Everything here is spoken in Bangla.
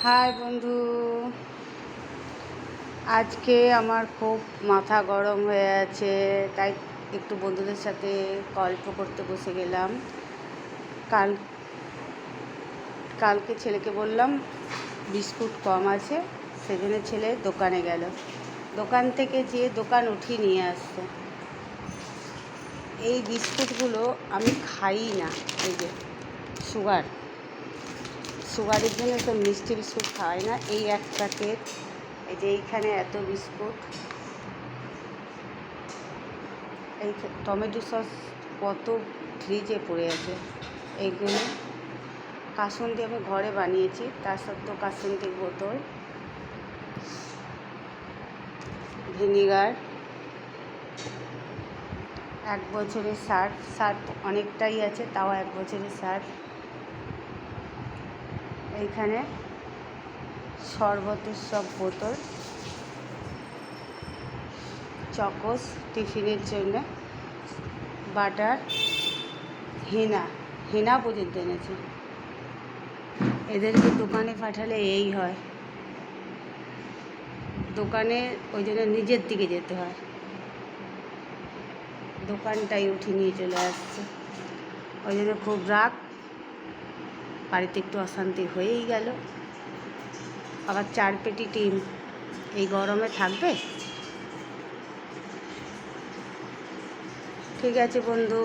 হাই বন্ধু, আজকে আমার খুব মাথা গরম হয়ে আছে, তাই একটু বন্ধুদের সাথে গল্প করতে বসে গেলাম। কালকে ছেলেকে বললাম বিস্কুট কম আছে, সেজন্য ছেলে দোকানে গেল। দোকান থেকে যেয়ে দোকান উঠিয়ে নিয়ে আসতো। এই বিস্কুটগুলো আমি খাই না, এই যে সুগারের জন্য তো মিষ্টি বিস্কুট খাওয়াই না। এই এক প্যাকেট, এই যে এইখানে এত বিস্কুট, এই টমেটো সস কত ফ্রিজে পড়ে আছে। এইগুলো কাসুন্দি আমি ঘরে বানিয়েছি, তার সত্ত্বেও কাসুন্দির বোতল, ভিনিগার, 1 বছরের সার্ফ অনেকটাই আছে, তাও 1 বছরের সার্ফ। এইখানে শরবতের সব বোতল, চকোস টিফিনের জন্য, বাটার, হেনা পর্যন্ত এনেছে। এদেরকে দোকানে পাঠালে এই হয়, দোকানে ওই জন্য নিজের দিকে যেতে হয়, দোকানটাই উঠিয়ে নিয়ে চলে আসছে। ওই জন্য খুব রাগ, বাড়িতে একটু অশান্তি হয়েই গেল। আবার 4 পেটি ডিম এই গরমে থাকবে? ঠিক আছে বন্ধু।